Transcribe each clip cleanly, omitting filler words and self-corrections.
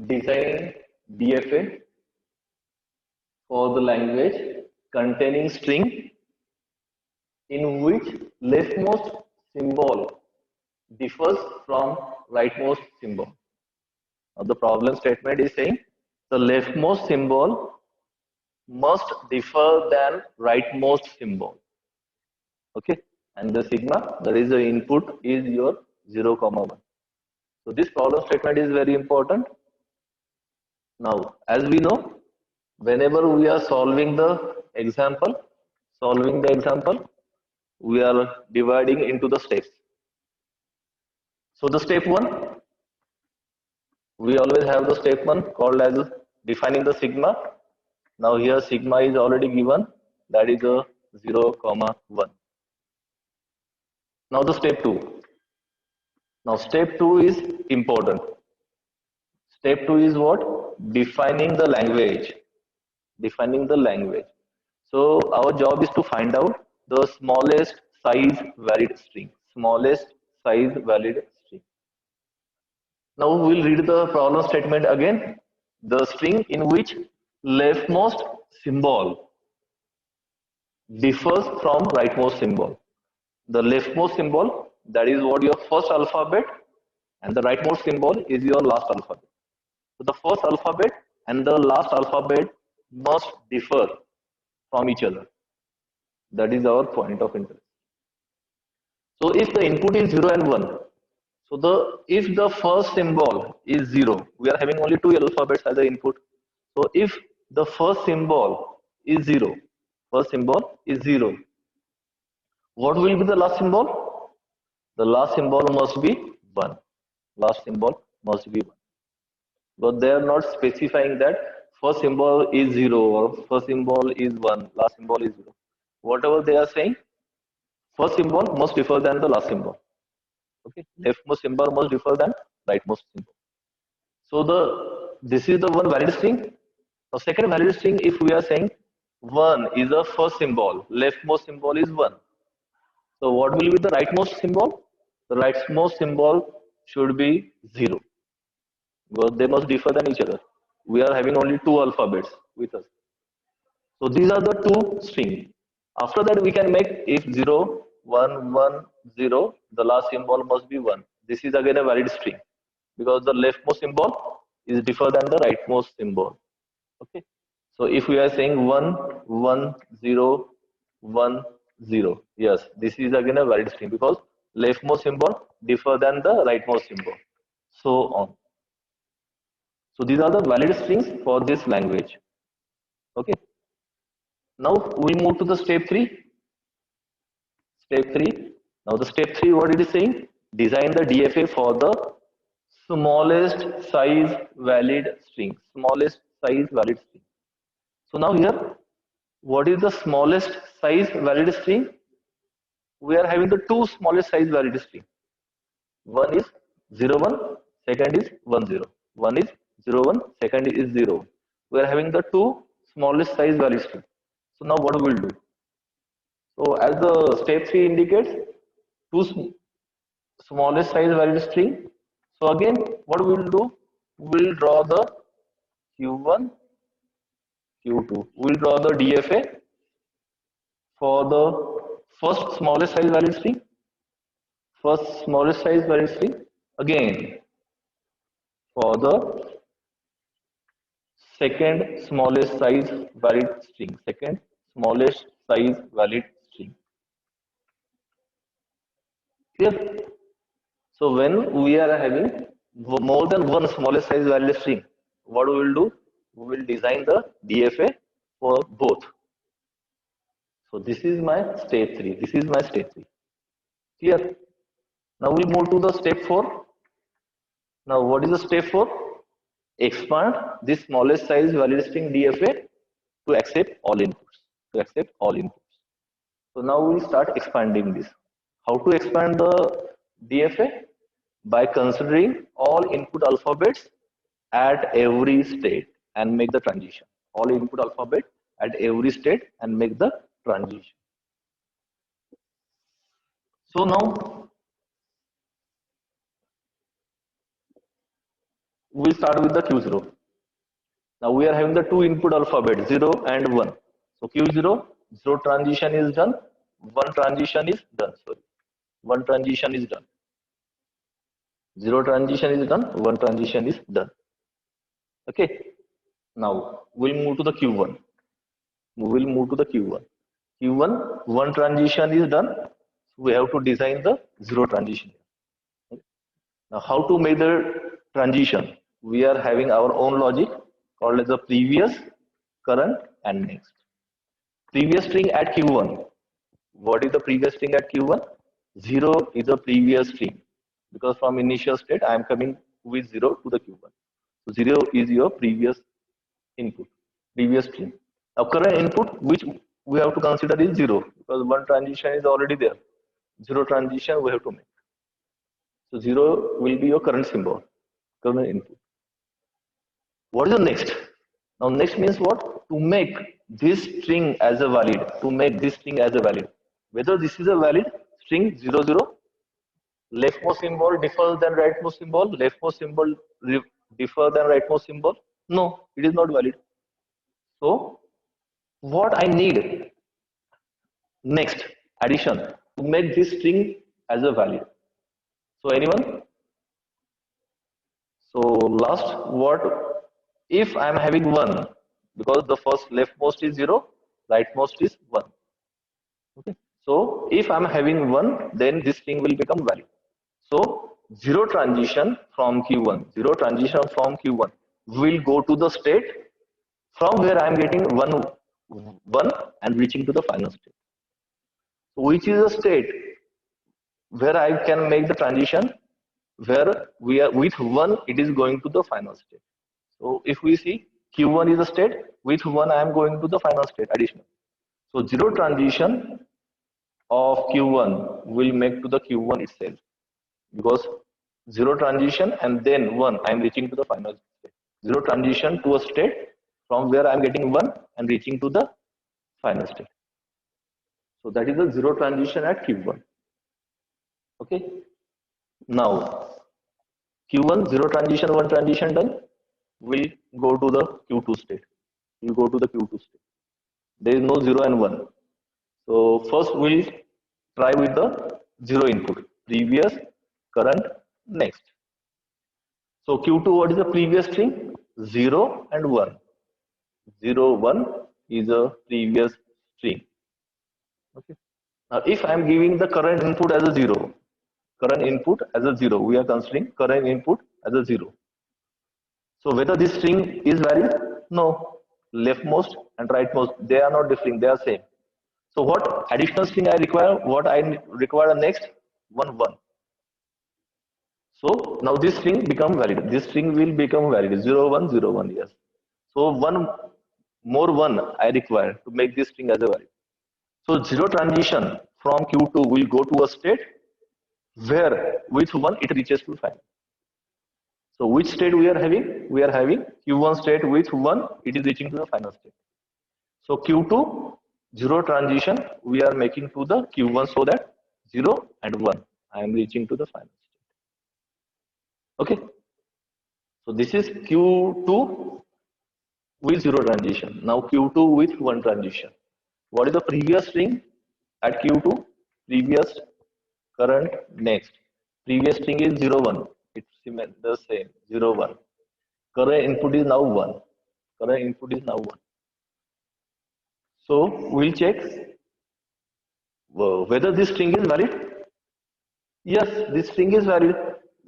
design DFA for the language containing string in which leftmost symbol differs from rightmost symbol. Now the problem statement is saying the leftmost symbol must differ than rightmost symbol. Okay, and the sigma, that is the input, is your 0, 1. So this problem statement is very important. Now, as we know, whenever we are solving the example, we are dividing into the steps. So the step 1, we always have the step 1 called as defining the sigma. Now here sigma is already given, that is a 0, 1. Now the step 2. Now step 2 is important. Step 2 is what? Defining the language. Defining the language. So our job is to find out the smallest size valid string. Smallest size valid string. Now we will read the problem statement again. The string in which leftmost symbol differs from rightmost symbol. The leftmost symbol, that is what your first alphabet, and the rightmost symbol is your last alphabet. So the first alphabet and the last alphabet must differ from each other. That is our point of interest. So if the input is 0 and 1, so if the first symbol is 0, we are having only two alphabets as the input. So if the first symbol is 0, what will be the last symbol? The last symbol must be 1. Last symbol must be 1. But they are not specifying that first symbol is 0 or first symbol is 1, last symbol is 0. Whatever they are saying, first symbol must differ than the last symbol. Okay, leftmost symbol must differ than rightmost symbol. So this is the one valid string. The second valid string, if we are saying 1 is the first symbol, leftmost symbol is 1. So what will be the rightmost symbol? The rightmost symbol should be 0. Because they must differ than each other. We are having only two alphabets with us. So these are the two strings. After that, we can make if 0, 1, 1, 0, the last symbol must be 1. This is again a valid string because the leftmost symbol is different than the rightmost symbol. Okay. So if we are saying 1, 1, 0, 1, 0, yes, this is again a valid string because leftmost symbol differ than the rightmost symbol. So on. So these are the valid strings for this language. Okay. Now we move to the step 3. Step 3. Now the step 3, what it is saying? Design the DFA for the smallest size valid string. Smallest size valid string. So now here, what is the smallest size valid string? We are having the two smallest size valid string. One is 0, 1, second is 1, 0. One is 0, 1, second is 0. We are having the two smallest size valid string. So now what we will do? So as the step 3 indicates, two smallest size valid string. So again, what we will do? We will draw the Q1, Q2. We will draw the DFA for the first smallest size valid string. First smallest size valid string. Again, for the second smallest size valid string. Second smallest size valid string. Clear? So when we are having more than one smallest size valid string, what we will do? We will design the DFA for both. So this is my step 3. This is my step 3. Clear? Now we move to the step 4. Now what is the step 4? Expand this smallest size valid string DFA to accept all inputs. To accept all inputs. So now we start expanding this. How to expand the DFA? By considering all input alphabets at every state and make the transition. All input alphabet at every state and make the transition. So now we'll start with the Q0. Now we are having the two input alphabet 0 and 1. So Q0, 0 transition is done, 1 transition is done. Sorry, 1 transition is done. 0 transition is done, 1 transition is done. Okay. Now we'll move to the Q1. We will move to the Q1. Q1, 1 transition is done. So we have to design the 0 transition. Now how to make the transition? We are having our own logic called as the previous, current and next. Previous string at Q1. What is the previous string at Q1? 0 is the previous string. Because from initial state I am coming with 0 to the Q1. So 0 is your previous input, previous string. Now current input which we have to consider is 0 because 1 transition is already there. 0 transition we have to make. So 0 will be your current symbol, current input. What is the next? Now next means what? To make this string as a valid, to make this string as a valid. Whether this is a valid string 0, 0, leftmost symbol differs than rightmost symbol, leftmost symbol differ than rightmost symbol. No, it is not valid. So what I need next addition to make this string as a valid. So anyone? So last what if I am having 1 because the first leftmost is 0, rightmost is 1. Okay. So if I am having 1 then this string will become valid. So 0 transition from Q1, 0 transition from Q1 will go to the state from where I am getting 1 and reaching to the final state. So which is a state where I can make the transition where we are with 1 it is going to the final state. So if we see Q1 is a state, with 1 I am going to the final state additional. So 0 transition of Q1 will make to the Q1 itself because 0 transition and then 1 I am reaching to the final state. 0 transition to a state from where I am getting 1 and reaching to the final state. So that is the 0 transition at Q1. Okay. Now Q1 0 transition 1 transition done. We'll go to the Q2 state. We'll go to the Q2 state. There is no 0 and 1. So first we'll try with the 0 input. Previous, current, next. So Q2 what is the previous string? 0 and 1. 0, 1 is a previous string. Okay. Now if I am giving the current input as a 0, current input as a 0, we are considering current input as a 0. So whether this string is valid? No. Leftmost and rightmost, they are not differing, they are same. So what additional string I require? What I require next? 1, 1. So now this string become valid. This string will become valid. 0, 1, 0, 1, yes. So one more 1 I require to make this string as a valid. So 0 transition from Q2 will go to a state where with 1 it reaches to final. So which state we are having? We are having Q1 state with 1, it is reaching to the final state. So Q2, 0 transition, we are making to the Q1 so that 0 and 1, I am reaching to the final state. Okay. So this is Q2 with 0 transition. Now Q2 with 1 transition. What is the previous string at Q2? Previous, current, next. Previous string is 0, 1. It's the same 0, 1. Current input is now 1. Current input is now 1. So we'll check whether this string is valid. Yes, this string is valid.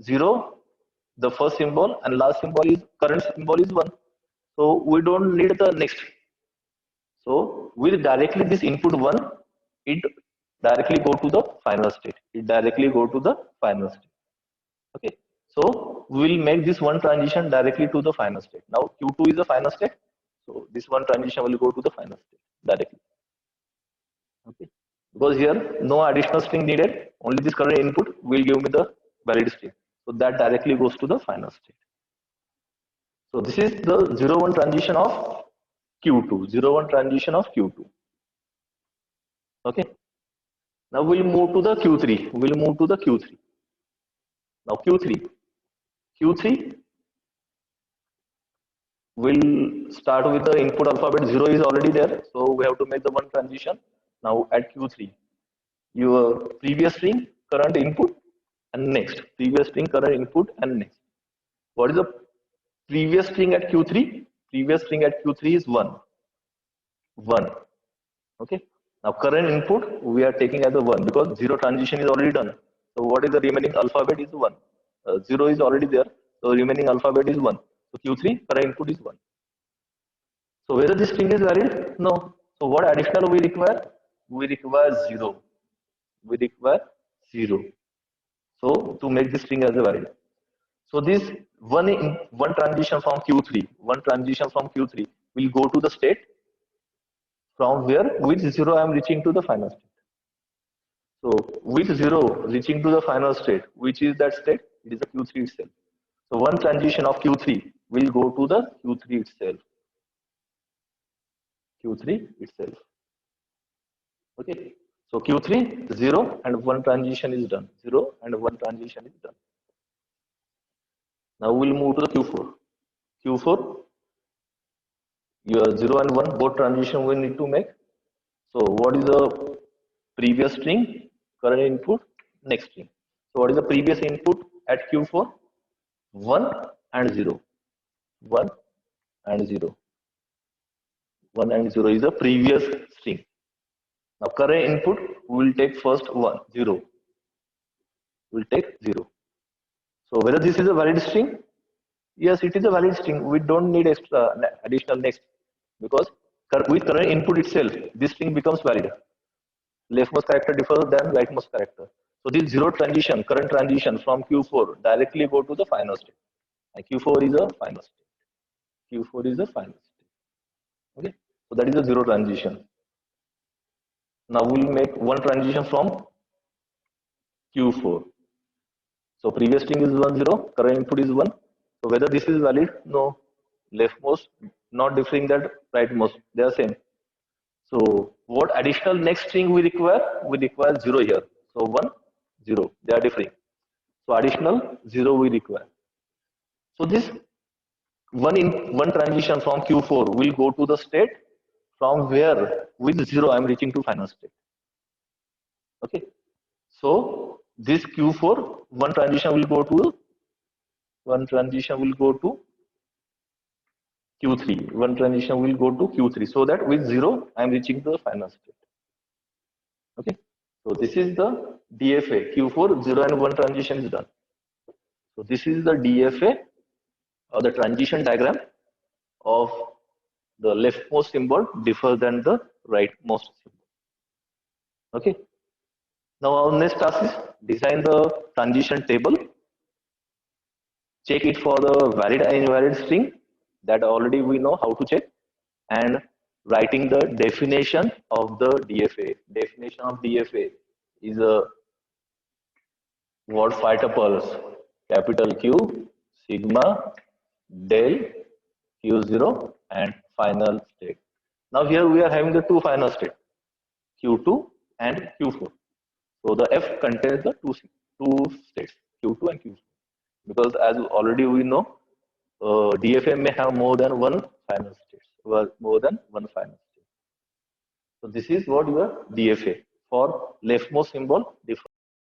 0, the first symbol, and last symbol is current symbol is 1. So we don't need the next. So with directly this input 1, it directly go to the final state. It directly go to the final state. Okay. So we will make this 1 transition directly to the final state. Now Q2 is the final state. So this 1 transition will go to the final state directly. Okay. Because here no additional string needed. Only this current input will give me the valid state. So that directly goes to the final state. So this is the 0, 1 transition of Q2. 0, 1 transition of Q2. Okay. Now we'll move to the Q3. We'll move to the Q3. Now Q3. Q3, We'll start with the input alphabet. 0 is already there, so we have to make the one transition. Now at Q3, your previous string, current input, and next. Previous string, current input, and next. What is the previous string at Q3? Previous string at Q3 is 1. 1. Okay. Now current input we are taking as a 1 because 0 transition is already done. So what is the remaining alphabet is 1. 0 is already there. So remaining alphabet is 1. So Q3 current input is 1. So whether this string is valid? No. So what additional we require? We require 0. We require 0. So to make this string as a valid. So this one transition from Q3, one transition from Q3 will go to the state from where with 0 I am reaching to the final state. So with 0 reaching to the final state, which is that state? It is the Q3 itself. So one transition of Q3 will go to the Q3 itself. Q3 itself. Okay. So Q3 0 and one transition is done. 0 and one transition is done. Now we'll move to the Q4. Q4, your 0 and 1 both transition we need to make. So what is the previous string, current input, next string? So what is the previous input at Q4? 1 and 0. 1 and 0. 1 and 0 is the previous string. Now current input we will take first 1, 0. We'll take 0. So whether this is a valid string? Yes, it is a valid string. We don't need extra additional next because with current input itself, this string becomes valid. Leftmost character differs than rightmost character. So this 0 transition, current transition from Q4 directly go to the final state. And Q4 is a final state. Q4 is the final state. Okay, so that is a 0 transition. Now we'll make one transition from Q4. So previous string is 1, 0, current input is 1. So whether this is valid? No. Leftmost, not differing that rightmost, they are same. So what additional next string we require? We require 0 here. So 1, 0, they are differing. So additional 0 we require. So this one transition from Q4 will go to the state from where with 0 I am reaching to final state. Okay. So this Q4 one transition will go to Q3. One transition will go to Q3 so that with 0 I am reaching to the final state. Okay. So this is the DFA. Q4 0 and 1 transition is done. So this is the DFA or the transition diagram of the leftmost symbol differ than the rightmost symbol. Okay. Now our next task is design the transition table. Check it for the valid and invalid string that already we know how to check, and writing the definition of the DFA. Definition of DFA is a word phi tuples capital Q, sigma, del, Q0 and final state. Now here we are having the two final states, Q2 and Q4. So the F contains the two states, Q2 and Q4. Because as already we know, DFA may have more than one final state. More than one final state. So this is what your DFA for leftmost symbol differs.